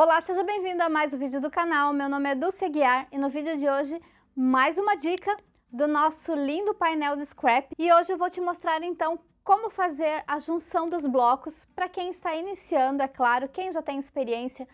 Olá, seja bem-vindo a mais um vídeo do canal. Meu nome é Dulce Aguiar e no vídeo de hoje mais uma dica do nosso lindo painel de scrap. E hoje eu vou te mostrar então como fazer a junção dos blocos para quem está iniciando, é claro, quem já tem experiência,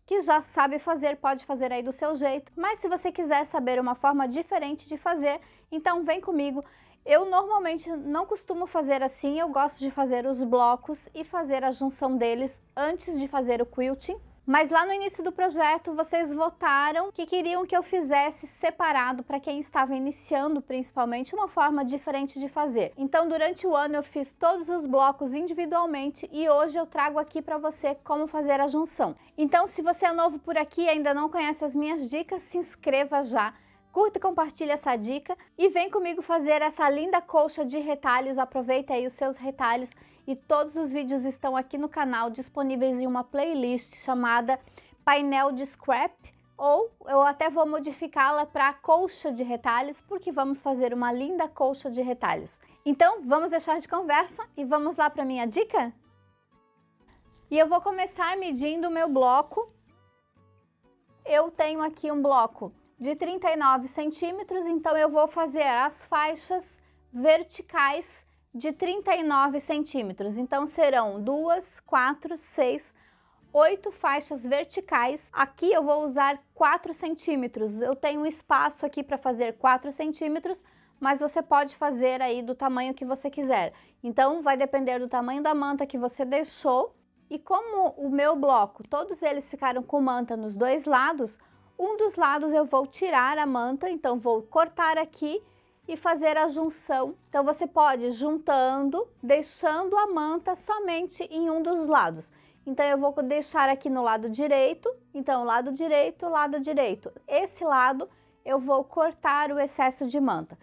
que já sabe fazer, pode fazer aí do seu jeito. Mas se você quiser saber uma forma diferente de fazer, então vem comigo. Eu normalmente não costumo fazer assim, eu gosto de fazer os blocos e fazer a junção deles antes de fazer o quilting. Mas lá no início do projeto vocês votaram que queriam que eu fizesse separado para quem estava iniciando, principalmente, uma forma diferente de fazer. Então durante o ano eu fiz todos os blocos individualmente e hoje eu trago aqui para você como fazer a junção. Então se você é novo por aqui e ainda não conhece as minhas dicas, se inscreva já. Curta e compartilhe essa dica e vem comigo fazer essa linda colcha de retalhos. Aproveita aí os seus retalhos e todos os vídeos estão aqui no canal disponíveis em uma playlist chamada Painel de Scrap, ou eu até vou modificá-la para colcha de retalhos, porque vamos fazer uma linda colcha de retalhos. Então vamos deixar de conversa e vamos lá para minha dica? E eu vou começar medindo o meu bloco. Eu tenho aqui um bloco de 39 centímetros, então eu vou fazer as faixas verticais de 39 centímetros. Então serão 2, 4, 6, 8 faixas verticais. Aqui eu vou usar 4 centímetros. Eu tenho um espaço aqui para fazer 4 centímetros, mas você pode fazer aí do tamanho que você quiser. Então vai depender do tamanho da manta que você deixou. E como o meu bloco, todos eles ficaram com manta nos dois lados, um dos lados eu vou tirar a manta, então vou cortar aqui e fazer a junção. Então você pode ir juntando, deixando a manta somente em um dos lados. Então eu vou deixar aqui no lado direito, então lado direito, lado direito. Esse lado eu vou cortar o excesso de manta.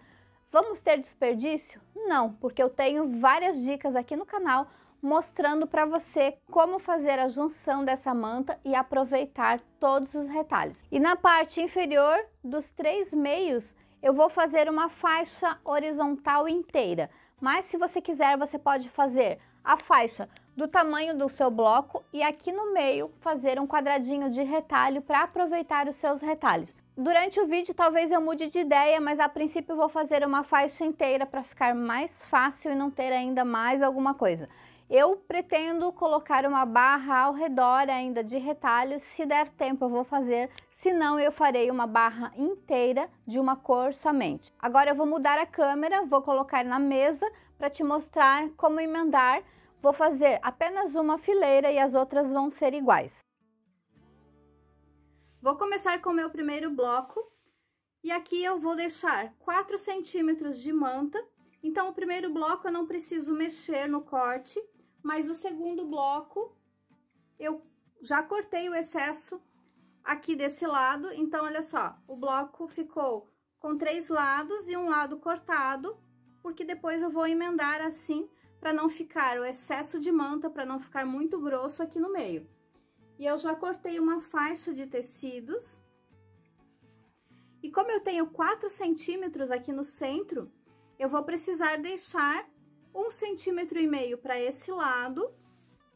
Vamos ter desperdício? Não, porque eu tenho várias dicas aqui no canal mostrando para você como fazer a junção dessa manta e aproveitar todos os retalhos. E na parte inferior dos 3 meios, eu vou fazer uma faixa horizontal inteira. Mas se você quiser, você pode fazer a faixa do tamanho do seu bloco e aqui no meio fazer um quadradinho de retalho para aproveitar os seus retalhos. Durante o vídeo talvez eu mude de ideia, mas a princípio eu vou fazer uma faixa inteira para ficar mais fácil e não ter ainda mais alguma coisa. Eu pretendo colocar uma barra ao redor ainda de retalhos, se der tempo eu vou fazer, se não eu farei uma barra inteira de uma cor somente. Agora eu vou mudar a câmera, vou colocar na mesa para te mostrar como emendar. Vou fazer apenas uma fileira e as outras vão ser iguais. Vou começar com o meu primeiro bloco e aqui eu vou deixar 4 centímetros de manta. Então o primeiro bloco eu não preciso mexer no corte, mas o segundo bloco eu já cortei o excesso aqui desse lado. Então olha só, o bloco ficou com 3 lados e um lado cortado, porque depois eu vou emendar assim para não ficar o excesso de manta, para não ficar muito grosso aqui no meio. E eu já cortei uma faixa de tecidos. E como eu tenho 4 centímetros aqui no centro, eu vou precisar deixar 1,5 centímetro para esse lado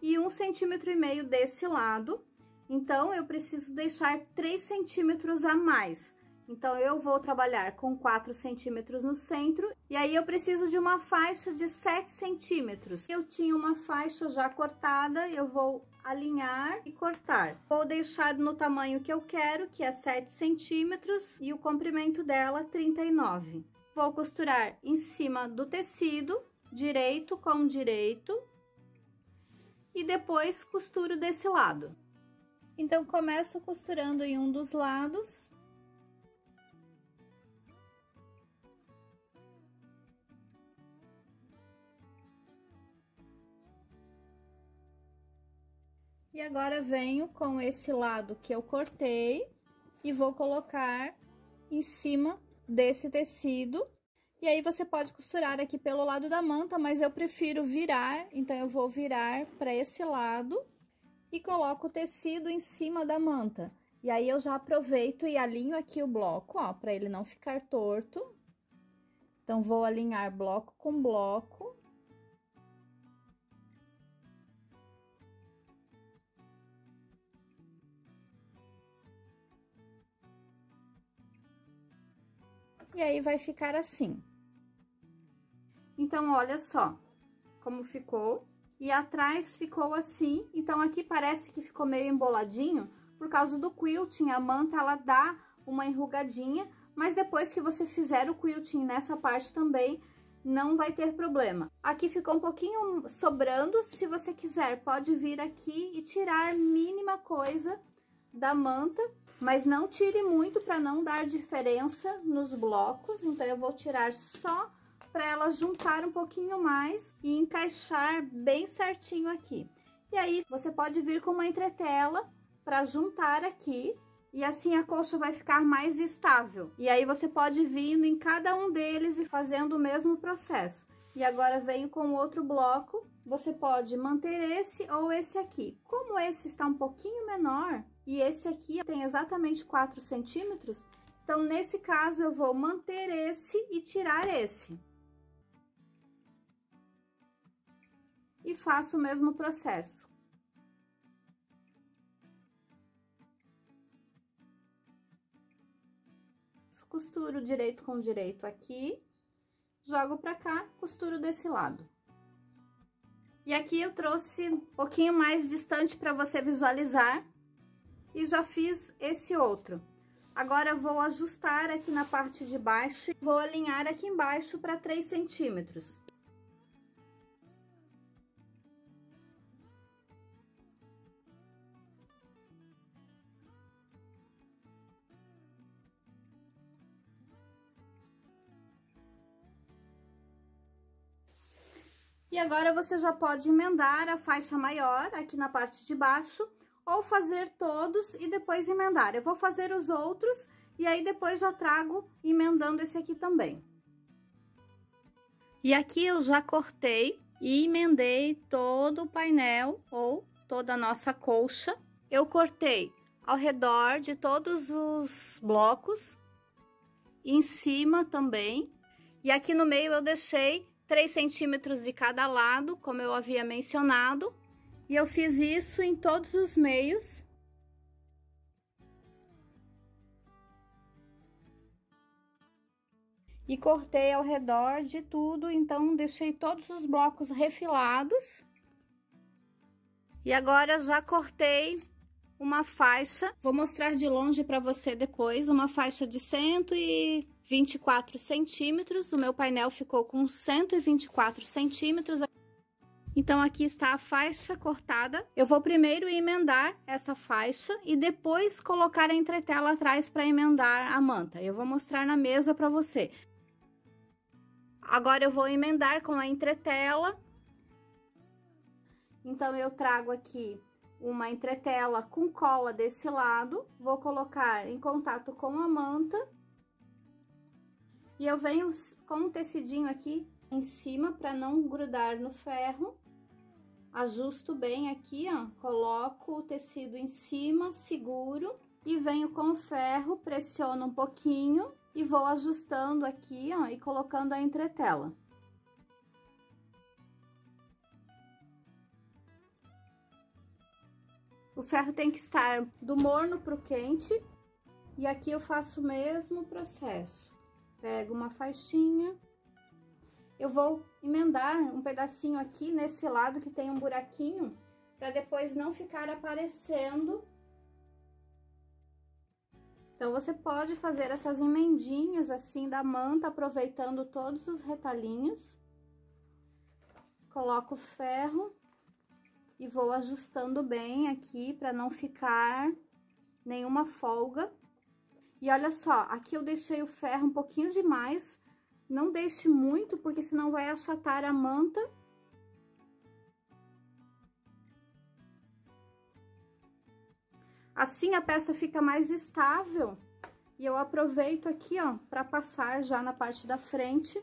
e 1,5 centímetro desse lado. Então, eu preciso deixar 3 centímetros a mais. Então, eu vou trabalhar com 4 centímetros no centro e aí eu preciso de uma faixa de 7 centímetros. Eu tinha uma faixa já cortada, eu vou alinhar e cortar. Vou deixar no tamanho que eu quero, que é 7 centímetros, e o comprimento dela 39. Vou costurar em cima do tecido, direito com direito, e depois costuro desse lado. Então, começo costurando em um dos lados. E agora venho com esse lado que eu cortei e vou colocar em cima desse tecido. E aí você pode costurar aqui pelo lado da manta, mas eu prefiro virar, então eu vou virar para esse lado e coloco o tecido em cima da manta. E aí eu já aproveito e alinho aqui o bloco, ó, para ele não ficar torto. Então vou alinhar bloco com bloco. e aí vai ficar assim. Então, olha só como ficou. E atrás ficou assim, então aqui parece que ficou meio emboladinho, por causa do quilting, a manta ela dá uma enrugadinha, mas depois que você fizer o quilting nessa parte também, não vai ter problema. Aqui ficou um pouquinho sobrando, se você quiser, pode vir aqui e tirar mínima coisa da manta, mas não tire muito para não dar diferença nos blocos, então eu vou tirar só para ela juntar um pouquinho mais e encaixar bem certinho aqui. E aí, você pode vir com uma entretela para juntar aqui, e assim a colcha vai ficar mais estável. E aí, você pode vir em cada um deles e fazendo o mesmo processo. E agora, venho com outro bloco, você pode manter esse ou esse aqui. Como esse está um pouquinho menor, e esse aqui tem exatamente 4 centímetros, então, nesse caso, eu vou manter esse e tirar esse. E faço o mesmo processo. Costuro direito com direito aqui, jogo pra cá, costuro desse lado. E aqui eu trouxe um pouquinho mais distante para você visualizar e já fiz esse outro. Agora eu vou ajustar aqui na parte de baixo e vou alinhar aqui embaixo para 3 centímetros. E agora, você já pode emendar a faixa maior aqui na parte de baixo, ou fazer todos e depois emendar. Eu vou fazer os outros e aí depois já trago emendando esse aqui também. E aqui eu já cortei e emendei todo o painel ou toda a nossa colcha. Eu cortei ao redor de todos os blocos, em cima também. E aqui no meio eu deixei 3 centímetros de cada lado, como eu havia mencionado. E eu fiz isso em todos os meios. E cortei ao redor de tudo, então deixei todos os blocos refilados. E agora já cortei uma faixa, vou mostrar de longe para você depois, uma faixa de 124 centímetros, o meu painel ficou com 124 centímetros. Então, aqui está a faixa cortada. Eu vou primeiro emendar essa faixa e depois colocar a entretela atrás para emendar a manta. Eu vou mostrar na mesa para você. Agora, eu vou emendar com a entretela. Então, eu trago aqui uma entretela com cola desse lado, vou colocar em contato com a manta. E eu venho com um tecidinho aqui em cima para não grudar no ferro. Ajusto bem aqui, ó, coloco o tecido em cima, seguro e venho com o ferro, pressiono um pouquinho e vou ajustando aqui, ó, e colocando a entretela. O ferro tem que estar do morno pro quente e aqui eu faço o mesmo processo. Pego uma faixinha. Eu vou emendar um pedacinho aqui nesse lado que tem um buraquinho, para depois não ficar aparecendo. Então, você pode fazer essas emendinhas assim da manta, aproveitando todos os retalhinhos. Coloco o ferro e vou ajustando bem aqui, para não ficar nenhuma folga. E olha só, aqui eu deixei o ferro um pouquinho demais. Não deixe muito, porque senão vai achatar a manta. Assim a peça fica mais estável. E eu aproveito aqui, ó, para passar já na parte da frente.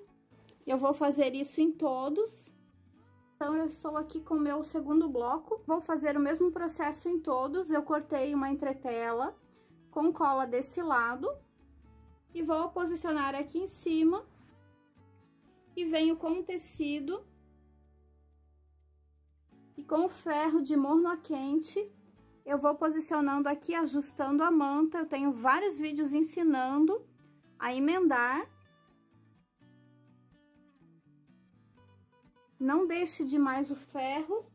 Eu vou fazer isso em todos. Então, eu estou aqui com o meu segundo bloco. Vou fazer o mesmo processo em todos. Eu cortei uma entretela com cola desse lado. E vou posicionar aqui em cima. E venho com o tecido e com o ferro de morno a quente, eu vou posicionando aqui, ajustando a manta. Eu tenho vários vídeos ensinando a emendar Não deixe demais o ferro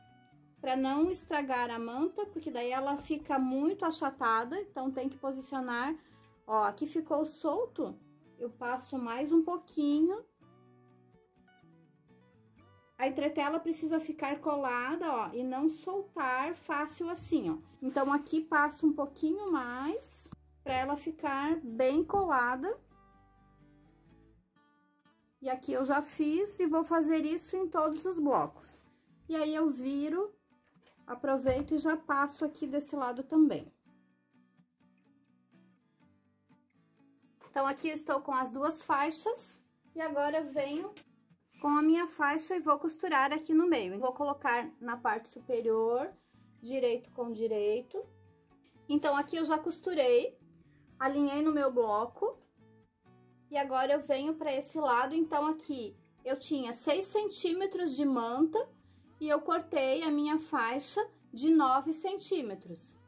para não estragar a manta, porque daí ela fica muito achatada, então tem que posicionar. Ó, aqui ficou solto, eu passo mais um pouquinho. A entretela precisa ficar colada, ó, e não soltar fácil assim, ó. Então, aqui passo um pouquinho mais para ela ficar bem colada. E aqui eu já fiz e vou fazer isso em todos os blocos. E aí, eu viro, aproveito e já passo aqui desse lado também. Então, aqui eu estou com as duas faixas e agora eu venho com a minha faixa e vou costurar aqui no meio. Vou colocar na parte superior, direito com direito. Então, aqui eu já costurei, alinhei no meu bloco. E agora eu venho para esse lado, então aqui eu tinha 6 centímetros de manta e eu cortei a minha faixa de 9 centímetros.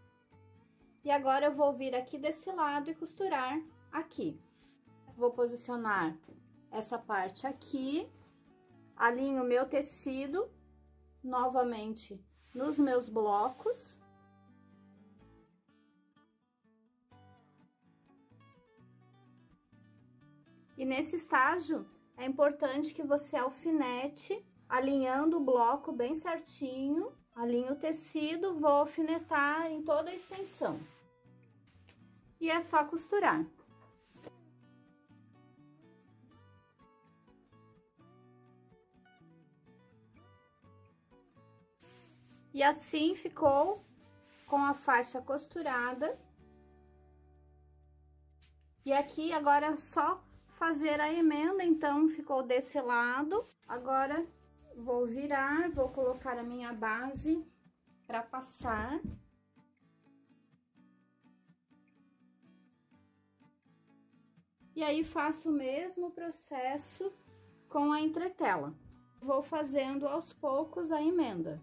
E agora eu vou vir aqui desse lado e costurar aqui. Vou posicionar essa parte aqui. Alinho o meu tecido novamente nos meus blocos. E nesse estágio, é importante que você alfinete, alinhando o bloco bem certinho. Alinho o tecido, vou alfinetar em toda a extensão. E é só costurar. E assim ficou com a faixa costurada. E aqui agora é só fazer a emenda, então ficou desse lado. Agora vou virar, vou colocar a minha base para passar. E aí faço o mesmo processo com a entretela. Vou fazendo aos poucos a emenda.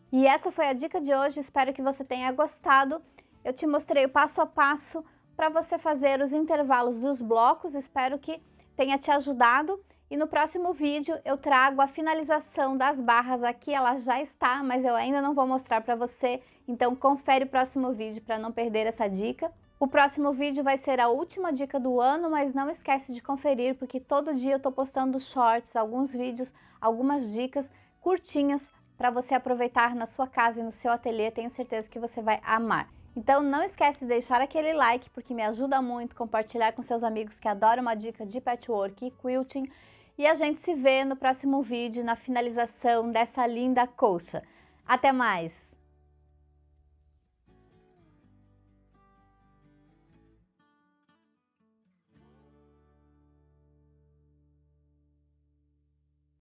E essa foi a dica de hoje, espero que você tenha gostado. Eu te mostrei o passo a passo para você fazer os intervalos dos blocos, espero que tenha te ajudado. E no próximo vídeo eu trago a finalização das barras aqui, ela já está, mas eu ainda não vou mostrar para você, então confere o próximo vídeo para não perder essa dica. O próximo vídeo vai ser a última dica do ano, mas não esquece de conferir, porque todo dia eu tô postando shorts, alguns vídeos, algumas dicas curtinhas para você aproveitar na sua casa e no seu ateliê, tenho certeza que você vai amar. Então não esquece de deixar aquele like, porque me ajuda muito, compartilhar com seus amigos que adoram uma dica de patchwork e quilting. E a gente se vê no próximo vídeo, na finalização dessa linda colcha. Até mais!